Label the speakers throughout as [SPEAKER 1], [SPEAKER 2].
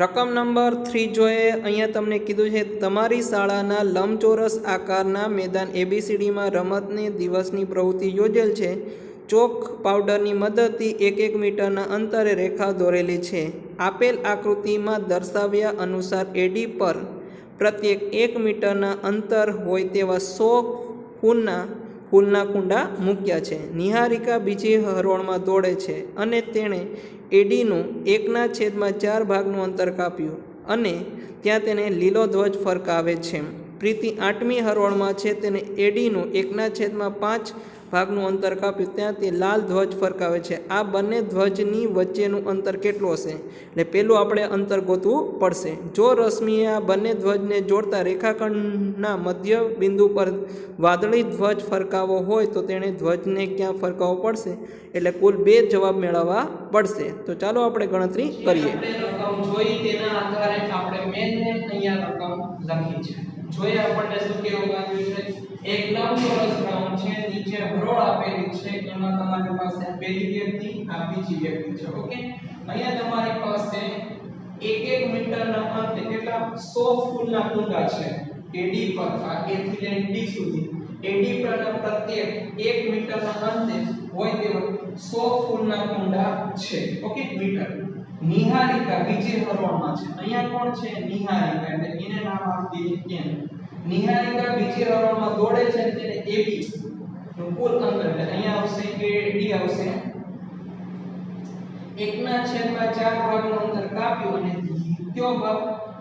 [SPEAKER 1] રકમ નંબર 3 જોઈએ. અહીંયા તમને કીધું છે તમારી શાળાના લંબચોરસ આકારના મેદાન ABCDમાં રમતની દિવસની પ્રવૃત્તિ યોજેલ છે. ચોક પાવડરની મદદથી 1 મીટરના અંતરે રેખા દોરેલી છે. આપેલ આકૃતિમાં દર્શાવ્યા અનુસાર AD પર પ્રત્યેક 1 મીટરના અંતર હોય તેવા 100 ફૂલના કુંડા મૂક્યા છે. નિહારિકા બીજી હરોળમાં દોડે છે અને તેણે ADનું 1/4 ભાગનું અંતર કાપ્યું અને ત્યાં તેને લીલો ધ્વજ ફરકાવે છે. પ્રીતિ 8મી હરોળમાં છે, તેને ADનું 1/5 ભાગનું અંતર કાપ્યું, ત્યાં તે લાલ ધ્વજ ફરકાવે છે. આ બંને ધ્વજની વચ્ચેનું અંતર કેટલું હશે? એટલે પહેલું આપણે અંતર ગોતવું પડશે. જો રશ્મિએ આ બંને ધ્વજને જોડતા રેખાખંડના મધ્ય બિંદુ પર વાદળી ધ્વજ ફરકાવવો હોય તો તેણે ધ્વજને ક્યાં ફરકાવવો પડશે? એટલે કુલ 2 જવાબ મેળવવા પડશે. તો ચાલો આપણે ગણતરી કરીએ.
[SPEAKER 2] રકમ જોઈ તેના આધારે આપણે મેનને અહીંયા રકમ લખી છે. જોઈએ આપણને શું કહેવામાં આવ્યું છે. એક લંબચોરસ ગ્રાઉન્ડ છે, નીચે હરોળ આપેલી છે, એમાં તમારી પાસે પહેલી વ્યક્તિ, આ બીજી વ્યક્તિ છે. ઓકે, અહીંયા તમારી પાસે 1 મીટરના અંતે કેટલા 100 ફૂલના કુંડા છે. AD પર આ A થી લઈને D સુધી AD પર પ્રત્યેક 1 મીટરના અંતે હોય તેવા 100 ફૂલના કુંડા છે. Okay, metre. નિહારિકા બીજી હરોળમાં છે. અહીંયા કોણ છે? નિહારિકા, એટલે એને નામ આપી દઈએ n. નિહારિકા બીજી હરોળમાં દોડે છે, તેને AB નું કુલ અંતર એટલે અહીંયા આવશે AD આવશે 1/4 ભાગનું અંતર કાપ્યું અને કયો ભાગ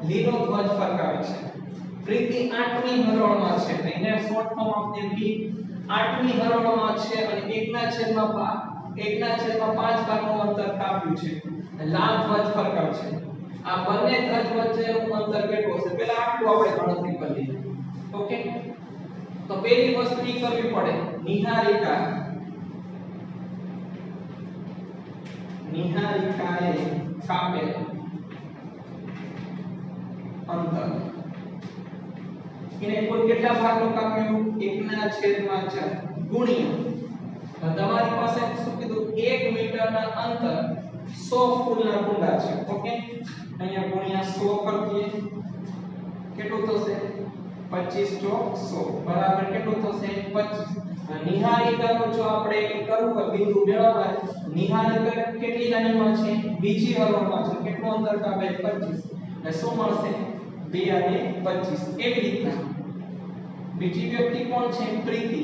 [SPEAKER 2] લીલો ધ્વજ ફરકાવે છે. પ્રીતિ 8મી હરોળમાં છે, એને શોર્ટ ફોર્મ આપી દે P. 8મી હરોળમાં છે અને 1/5 ભાગનું અંતર કાપ્યું છે. લાલ ધ્વજ ફરકાવે છે. આ બંને ધ્વજ વચ્ચેનું અંતર કેટલું હશે? પહેલા આટલું આપણે ગણતરી કરી લઈએ. ઓકે, તો પહેલી વસ્તુ ઈ કરવી પડે. નિહારિકાએ કાપેલ અંતર એને કુલ કેટલા ભાગનું કાપ્યું? 1/4 ગુણ્યા તમારી પાસે શું કીધું? 1 મીટરના અંતર 100 ફૂલના કુંડા છે. ઓકે, અહીંયા ગુણ્યા 100 કરી દઈએ. કેટલું થશે? 25 ચોક 100 બરાબર કેટલું થશે? 25. નિહારિકાનું જો આપણે કરવું હોય બિંદુ મેળવવા, નિહારિકા કેટલી લાઈનમાં છે? બીજી હરોળમાં છે. કેટલું અંતર કાપે? 25. એટલે શું મળશે? 2 અને 25. એવી રીતના બીજી વ્યક્તિ કોણ છે? પ્રીતિ.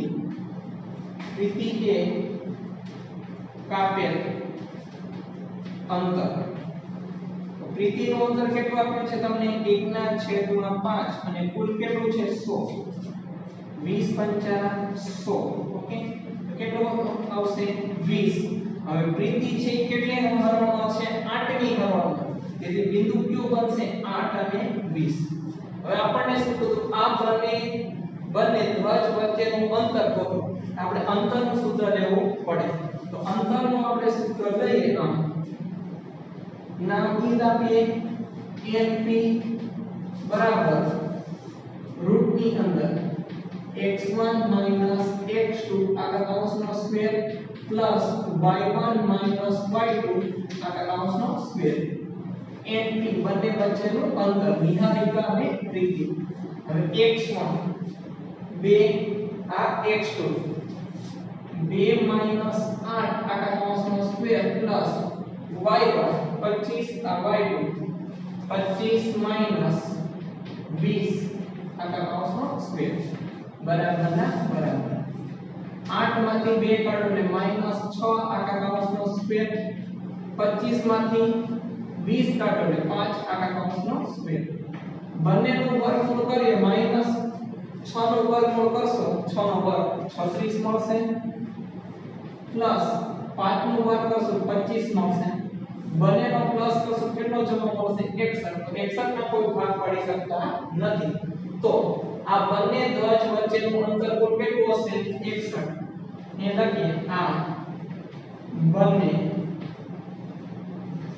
[SPEAKER 2] પ્રીતિએ કાપેલ અંતર. પ્રીતિનું અંતર કેટલું આપ્યું છે તમને? 1/5 અને કુલ કેટલું છે? 100. 20 × 100. ઓકે, કેટલું આવશે? 20. હવે પ્રીતિ છે કેટલી હરોળમાં છે? 8મી હરોળમાં. તેથી બિંદુ ક્યુ બનશે? 8 અને 20. હવે આપણને શું કીધું? આ બંને ધ્વજ વચ્ચેનું અંતર ગોતો. આપણે અંતરનું સૂત્ર લેવું પડે. તો અંતરનું આપણે સૂત્ર લઈએ. નામ ઈ આપીએ NP બરાબર રૂટની અંદર x1 - x2 આખા કૌંસનો સ્ક્વેર પ્લસ y1 - y2 આખા કૌંસનો સ્ક્વેર. NP બંને વચ્ચેનું અંતર, નિહારિકા અને પ્રીતિ. હવે x1 2 આ x2 2 - 8 આખા કૌંસનો સ્ક્વેર પ્લસ y1 25 આ y2 25 - 20 આખા કૌંસનો સ્ક્વેર બરાબર ના બરાબર. 8 માંથી 2 કાઢો એટલે -6 આખા કૌંસનો સ્ક્વેર. 25 માંથી 20 કાઢો એટલે 5 આખા કૌંસનો સ્ક્વેર. બંનેનું વર્ગમૂળ કરીએ -6 નું વર્ગમૂળ કરશો 6 નો વર્ગ 36 મળશે પ્લસ 5 નું વર્ગ કરશો 25 મળશે. બંનેનો પ્લસ કરશો કેટલો જવાબ મળશે? 61. તો 61 ના કોઈ ભાગ પાડી શકતા નથી. તો આ બંને ધ્વજ વચ્ચેનું અંતર કુલ કેટલું હશે? 61. એ લખીએ આ બંને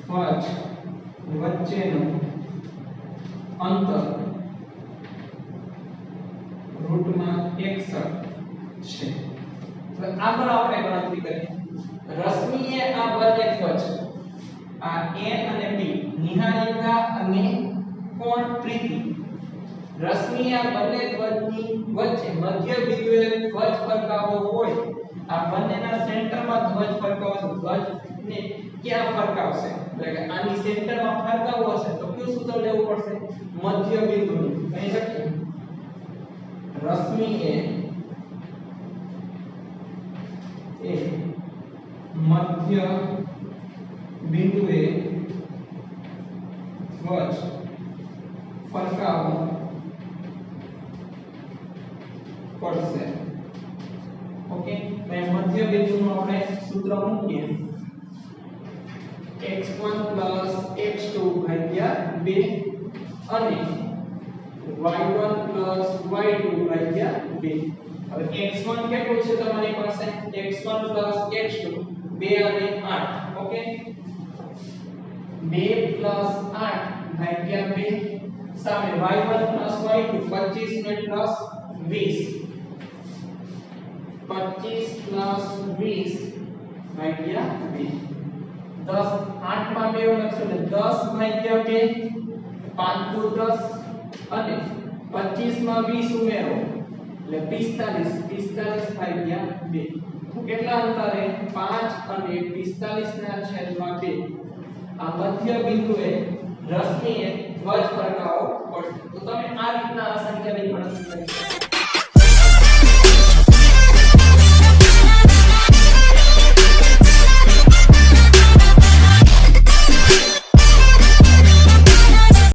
[SPEAKER 2] ધ્વજ વચ્ચેનું અંતર રૂટમાં 61 છે. તો આગળ આપણે ગણતરી કરીએ. રશ્મિએ આ બંને ધ્વજ આ A અને B નિહારિકા અને અને કોણ પ્રીતિ. રશ્મિ આ બંને ધ્વજની વચ્ચે મધ્ય બિંદુએ ધ્વજ ફરકાવો હોય, આ બંનેના સેન્ટરમાં ધ્વજ ફરકાવશે. ધ્વજને ક્યાં ફરકાવશે એટલે કે આની સેન્ટરમાં ફરકાવવો હશે તો કયું સૂત્ર લેવું પડશે? મધ્ય બિંદુનું. કહી શકીએ રશ્મિ એ મધ્ય બિંદુએ ધ્વજ ફરકાવવો પડશે. ઓકે, તો મધ્ય બિંદુનું આપણે સૂત્ર મૂકીએ x1 x2 ભાગ્યા 2 અને y1 y2 ભાગ્યા 2. હવે x1 કેટલું છે તમારી પાસે? x1 x2 2 અને 8. ઓકે, 2 8 ભાગ્યા 2 સામે y1 y2 25 ને પ્લસ 20 25 20 ભાગ્યા 2 10 8 માં 2 લખશો એટલે 10 ભાગ્યા 2 5 દુ 10 અને 25 માં 20 ઉમેરો એટલે 45 ભાગ્યા 2. કેટલા અંતરે? 5 અને 45 ના છેદમાં 2. આ મધ્ય બિંદુએ રશ્મિએ ધ્વજ ફરકાવવો પડશે. તો તમે